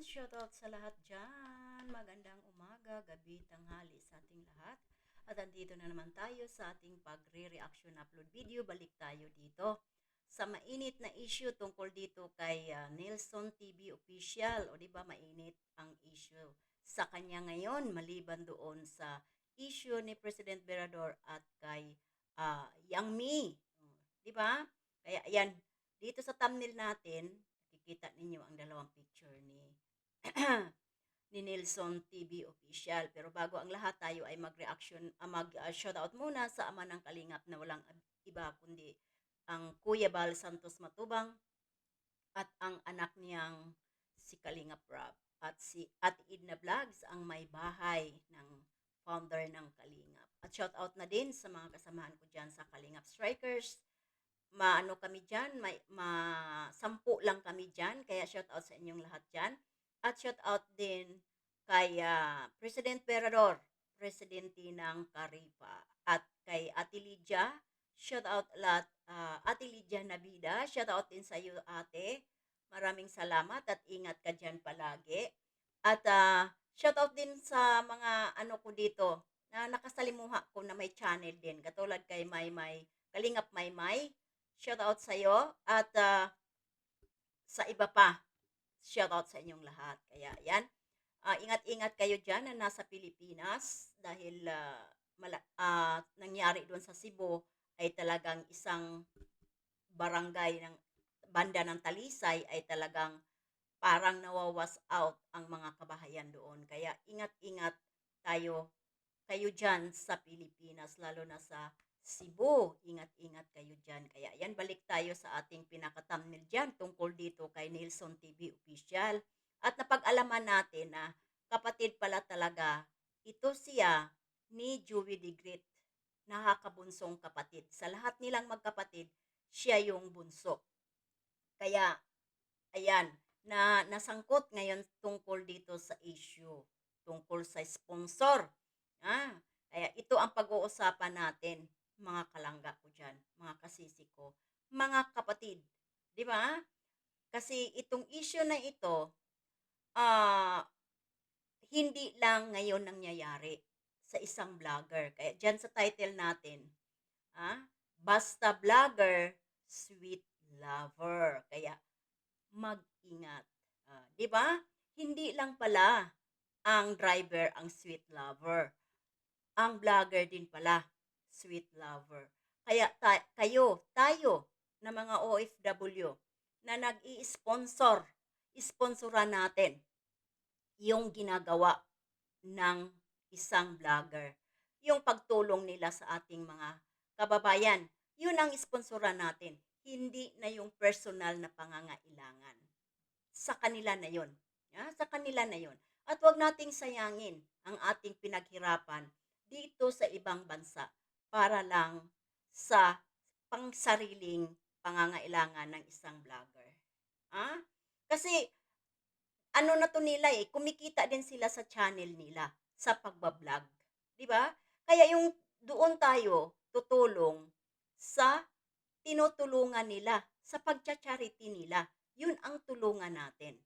Shoutout sa lahat dyan. Magandang umaga, gabi, tanghali sa ating lahat. At andito na naman tayo sa ating pagre-reaction upload video. Balik tayo dito sa mainit na issue tungkol dito kay Nelson TV Official. O di ba mainit ang issue sa kanya ngayon maliban doon sa issue ni President Berador at kay Yang Mi. Di ba? Kaya ayan, dito sa thumbnail natin, kikita ninyo ang dalawang picture ni ni Nelson TV Official. Pero bago ang lahat, tayo ay mag-reaction, mag-shoutout muna sa ama ng Kalingap na walang iba kundi ang Kuya Bal Santos Matubang at ang anak niyang si Kalingap Rob at si Ate Edna Vlogs ang may bahay ng founder ng Kalingap. At shoutout na din sa mga kasamahan ko dyan sa Kalingap Strikers. Maano kami dyan, sampu lang kami dyan, kaya shout out sa inyong lahat dyan. At shout out din kay President Perador, presidente ng Caripa. At kay Ate Lydia, shout out lahat, Ate Lydia Nabida, shout out din sa iyo ate. Maraming salamat at ingat ka dyan palagi. At shout out din sa mga ano ko dito, na nakasalimuha ko na may channel din, katulad kay Maymay, Kalingap Maymay, shout out sa iyo at sa iba pa. Shout out sa inyong lahat. Kaya yan, ingat-ingat kayo diyan na nasa Pilipinas dahil nangyari doon sa Cebu ay talagang isang barangay ng banda ng Talisay ay talagang parang nawawas out ang mga kabahayan doon. Kaya ingat-ingat tayo kayo dyan sa Pilipinas, lalo na sa Cebu. Ingat-ingat kayo dyan. Kaya yan, balik tayo sa ating pinaka-thumbnail dyan tungkol dito kay Nelson TV Official. At napag-alaman natin na kapatid pala talaga, ito siya ni Joey De Grit, nakakabunsong kapatid. Sa lahat nilang magkapatid, siya yung bunso. Kaya, ayan, na nasangkot ngayon tungkol dito sa issue, tungkol sa sponsor. Kaya ito ang pag-uusapan natin, mga kalangga ko dyan, mga kasisi ko, mga kapatid. Di ba? Kasi itong issue na ito, hindi lang ngayon nangyayari sa isang vlogger. Kaya dyan sa title natin, basta vlogger, sweet lover. Kaya mag-ingat. Di ba? Hindi lang pala ang driver ang sweet lover. Ang vlogger din pala, sweet lover. Kaya tayo na mga OFW na nag-i-sponsor, sponsoran natin yung ginagawa ng isang vlogger. Yung pagtulong nila sa ating mga kababayan. Yun ang sponsoran natin. Hindi na yung personal na pangangailangan. Sa kanila na yun. Sa kanila na yun. At huwag nating sayangin ang ating pinaghirapan dito sa ibang bansa para lang sa pangsariling pangangailangan ng isang vlogger. Kasi ano na to nila kumikita din sila sa channel nila sa pagbablog. 'Di ba? Kaya yung doon tayo tutulong sa tinutulungan nila, sa pagcha-charity nila. Yun ang tulungan natin.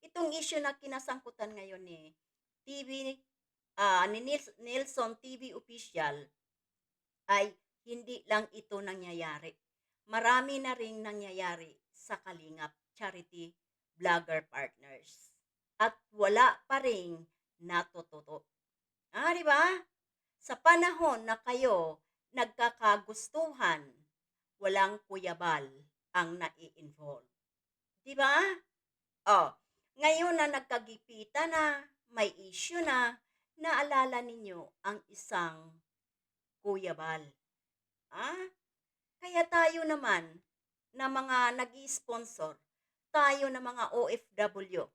Itong issue na kinasangkutan ngayon ni TV ni Nelson TV Official ay hindi lang ito nangyayari. Marami na ring nangyayari sa Kalingap Charity Vlogger Partners. At wala pa ring natututo. Di ba? Sa panahon na kayo nagkakagustuhan, walang kuyabal ang nai-involve. Di ba? Ngayon na nagkagipita na, may issue na, naalala ninyo ang isang kuyabal. Kaya tayo naman na mga nag-i-sponsor, tayo na mga OFW,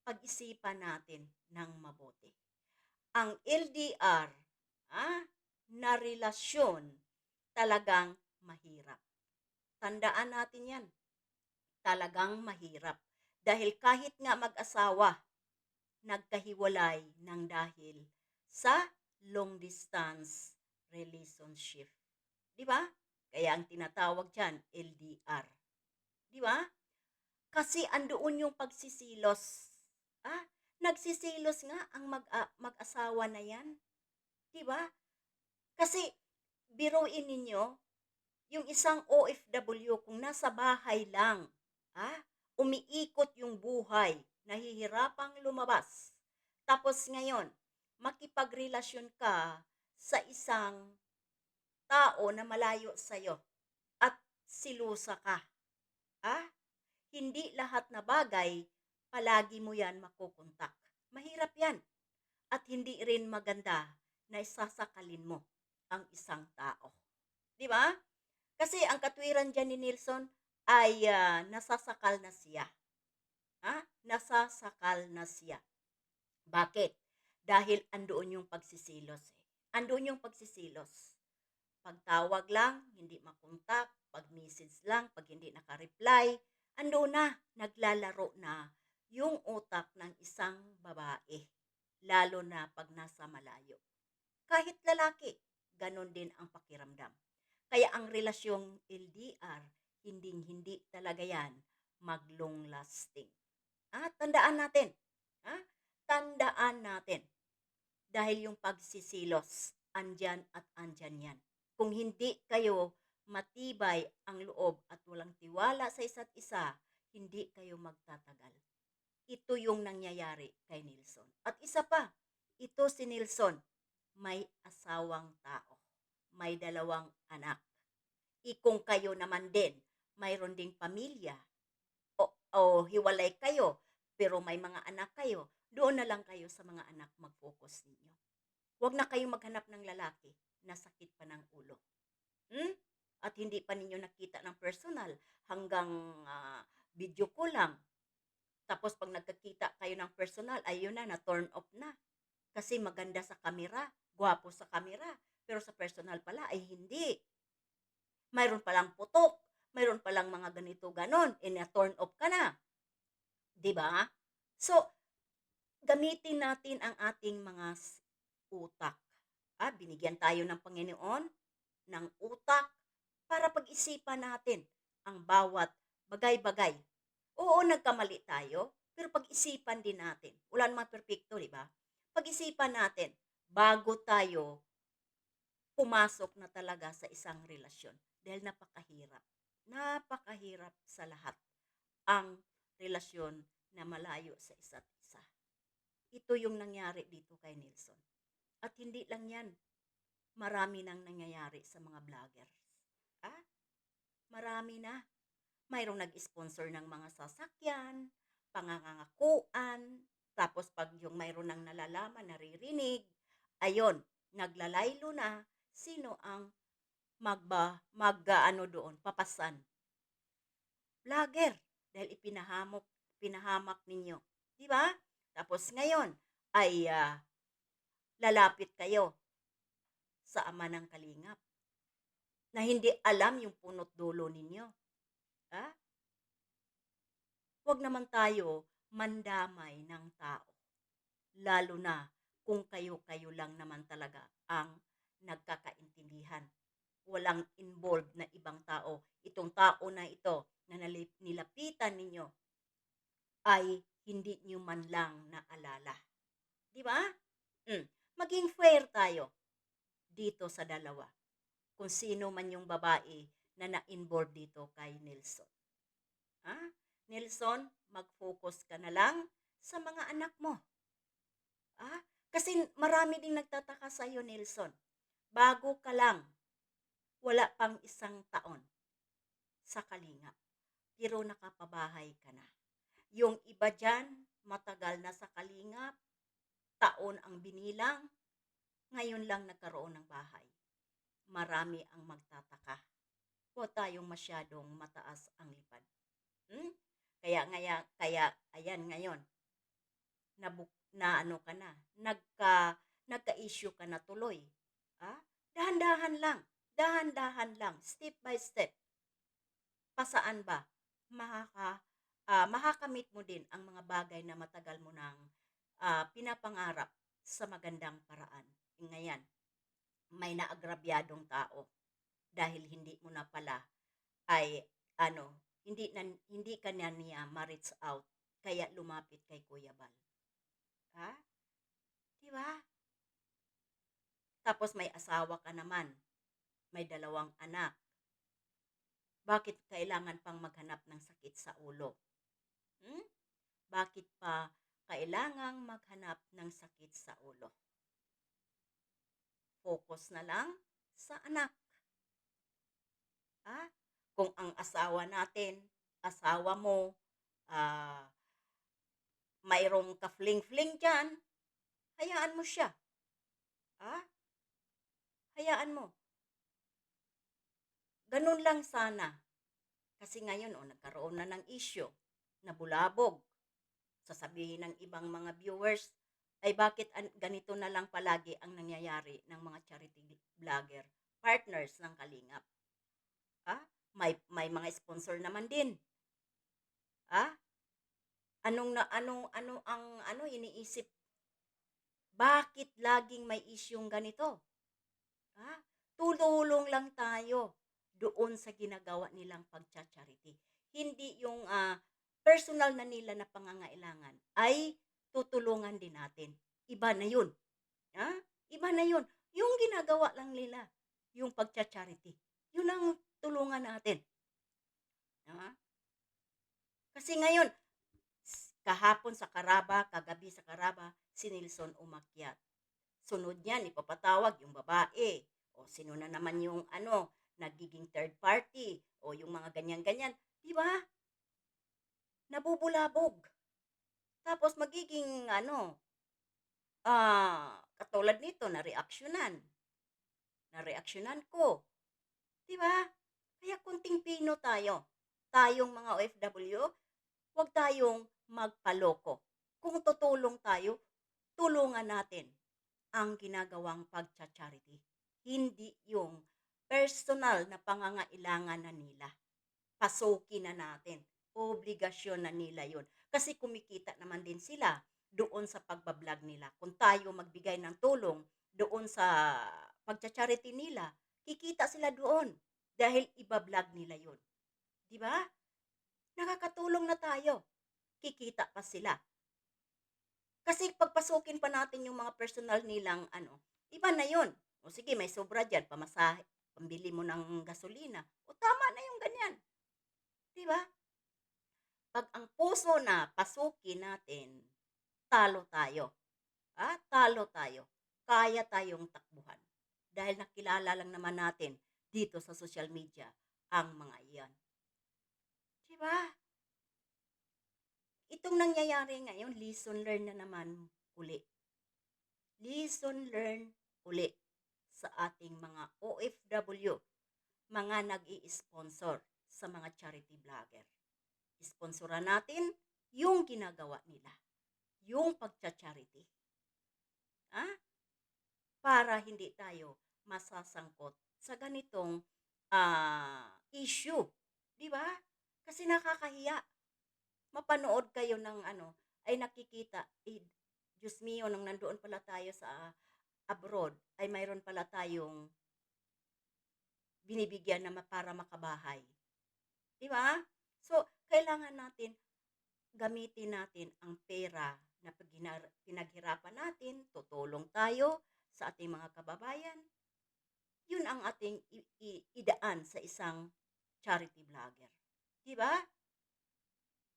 pag-isipan natin ng mabuti. Ang LDR na relasyon talagang mahirap. Tandaan natin yan. Talagang mahirap. Dahil kahit nga mag-asawa, nagkahiwalay ng dahil sa long distance relationship. Di ba? Kaya ang tinatawag dyan, LDR. Di ba? Kasi andoon yung pagsisilos. Ah, nagsisilos nga ang mag-asawa na 'yan, 'di ba? Kasi biruin ninyo, yung isang OFW kung nasa bahay lang, ah, umiikot yung buhay, nahihirapang lumabas. Tapos ngayon, makipagrelasyon ka sa isang tao na malayo sa'yo at silusa ka. Ah, hindi lahat na bagay palagi mo yan makukontak. Mahirap yan at hindi rin maganda na isasakalin mo ang isang tao. 'Di ba? Kasi ang katwiran diyan ni Nilsson ay nasasakal na siya. Ha? Nasasakal na siya. Bakit? Dahil andoon yung pagsisilos. Eh. Andoon yung pagsisilos. Pagtawag lang, hindi makontak. Pag message lang, pag hindi nakareply, andoon na, naglalaro na yung utak ng isang babae. Lalo na pag nasa malayo. Kahit lalaki, ganon din ang pakiramdam. Kaya ang relasyong LDR, hinding-hindi talaga yan mag-long lasting. Tandaan natin. Ah, tandaan natin. Dahil yung pagsisilos, andyan at andyan yan. Kung hindi kayo matibay ang loob at walang tiwala sa isa't isa, hindi kayo magtatagal. Ito yung nangyayari kay Nilsson. At isa pa, ito si Nilsson, may asawang tao, may dalawang anak. Kung kayo naman din, mayroon ding pamilya, o hiwalay kayo, pero may mga anak kayo, doon na lang kayo sa mga anak mag-focus ninyo. Huwag na kayong maghanap ng lalaki na sakit pa ng ulo. Hmm? At hindi pa ninyo nakita ng personal hanggang video ko lang. Tapos pag nagkakita kayo ng personal, ayun na, na-turn off na. Kasi maganda sa kamera, gwapo sa kamera, pero sa personal pala ay hindi. Mayroon palang putok, mayroon palang mga ganito ganon, na-turn off ka na. 'Di ba? So, gamitin natin ang ating mga utak. Binigyan tayo ng Panginoon ng utak para pag-isipan natin ang bawat bagay-bagay. Oo, nagkamali tayo, pero pag-isipan din natin. Wala namang perpekto, di ba? Pag-isipan natin bago tayo pumasok na talaga sa isang relasyon. Dahil napakahirap. Napakahirap sa lahat ang relasyon na malayo sa isa't isa. Ito yung nangyari dito kay Nilsson. At hindi lang yan, marami nang nangyayari sa mga vloggers. Ah, marami na. Mayroong nag-sponsor ng mga sasakyan, pangangangakuan, tapos pag yung mayroon nang nalalaman, naririnig, ayon, naglalaylo na, sino ang ano doon, papasan? Vlogger. Dahil pinahamak ninyo. Di ba? Tapos ngayon, ay lalapit kayo sa ama ng kalingap na hindi alam yung punot dulo ninyo. Huwag naman tayo mandamay ng tao. Lalo na kung kayo-kayo lang naman talaga ang nagkakaintindihan. Walang involved na ibang tao. Itong tao na ito na nilapitan ninyo ay hindi nyo man lang naalala. Di ba? Maging fair tayo dito sa dalawa. Kung sino man yung babae na na-involve dito kay Nilsson. Nilsson, mag-focus ka na lang sa mga anak mo. Kasi marami ding nagtataka sa iyo, Nilsson. Bago ka lang, wala pang 1 taon sa kalingap, pero nakapabahay ka na. Yung iba dyan, matagal na sa kalingap, taon ang binilang, ngayon lang nagkaroon ng bahay. Marami ang magtataka. Huwag tayong masyadong mataas ang lipad. Kaya ayan ngayon, na ano ka na, nagka-issue ka na tuloy. Dahan-dahan lang, step by step. Pasaan ba? Makakamit mo din ang mga bagay na matagal mo nang pinapangarap sa magandang paraan. Ngayon, may naagrabyadong tao dahil hindi mo na pala ay hindi ka na niya ma-reach out kaya lumapit kay Kuya Bal, ha? 'Di ba? Tapos may asawa ka naman, may 2 anak, bakit kailangan pang maghanap ng sakit sa ulo, hmm? Bakit pa kailangang maghanap ng sakit sa ulo? Focus na lang sa anak, ha? Kung ang asawa natin, asawa mo, ah, mayroong ka-fling-fling diyan, hayaan mo siya, ha? Hayaan mo. Gano'n lang sana. Kasi ngayon, oh, nagkaroon na ng issue, nabulabog. Sasabihin ng ibang mga viewers, ay bakit ganito na lang palagi ang nangyayari ng mga charity vlogger, partners ng Kalingap. Ha? May mga sponsor naman din. Ha? Ano ang iniisip? Bakit laging may isyung ganito? Ha? Tulong lang tayo doon sa ginagawa nilang pagcha-charity. Hindi yung personal na nila na pangangailangan ay tutulungan din natin. Iba na yun. Ha? Iba na yun. Yung ginagawa lang nila, yung pagcha-charity. Yun ang tulungan natin. Ha? Kasi ngayon, kahapon sa Caraba, kagabi sa Caraba, si Nelson umakyat. Sunod niyan, ipapatawag yung babae. O sino na naman yung nagiging third party. O yung mga ganyan-ganyan. Di ba? Nabubulabog. Tapos magiging katulad nito, na-reaksyonan ko. Di ba? Kaya kunting pino tayo. Tayong mga OFW, huwag tayong magpaloko. Kung tutulong tayo, tulungan natin ang ginagawang pagcha-charity. Hindi yung personal na pangangailangan na nila. Pasukin na natin. Obligasyon na nila yun. Kasi kumikita naman din sila doon sa pagbablog nila. Kung tayo magbigay ng tulong doon sa pagcha-charity nila, kikita sila doon dahil iba-vlog nila yun. Di ba? Nakakatulong na tayo. Kikita pa sila. Kasi pagpasukin pa natin yung mga personal nilang iba na yun. O sige, may sobra dyan, pamasahe, pambili mo ng gasolina. O tama na yung ganyan. Di ba? Pag ang puso na pasukin natin, talo tayo. Talo tayo. Kaya tayong takbuhan. Dahil nakilala lang naman natin dito sa social media ang mga iyan. Di ba? Itong nangyayari ngayon, lesson learned na naman uli. Lesson learned uli sa ating mga OFW, mga nag-i-sponsor sa mga charity vlogger. Sponsoran natin yung ginagawa nila, yung pagcha-charity. Para hindi tayo masasangkot sa ganitong issue. Di ba? Kasi nakakahiya. Mapanood kayo ng ay nakikita, Diyos mio, nung nandoon pala tayo sa abroad, ay mayroon pala tayong binibigyan na para makabahay. Di ba? So, kailangan natin, gamitin natin ang pera na pinaghirapan natin, tutulong tayo sa ating mga kababayan. Yun ang ating idaan sa isang charity vlogger. Di ba?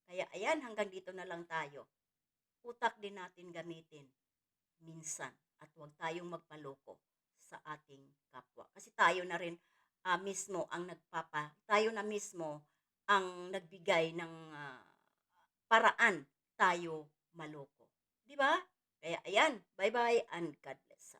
Kaya ayan, hanggang dito na lang tayo. Utak din natin gamitin minsan at huwag tayong magpaloko sa ating kapwa. Kasi tayo na rin mismo ang tayo na mismo ang nagbigay ng paraan tayo maloko. Di ba? Kaya ayan, bye-bye and God bless.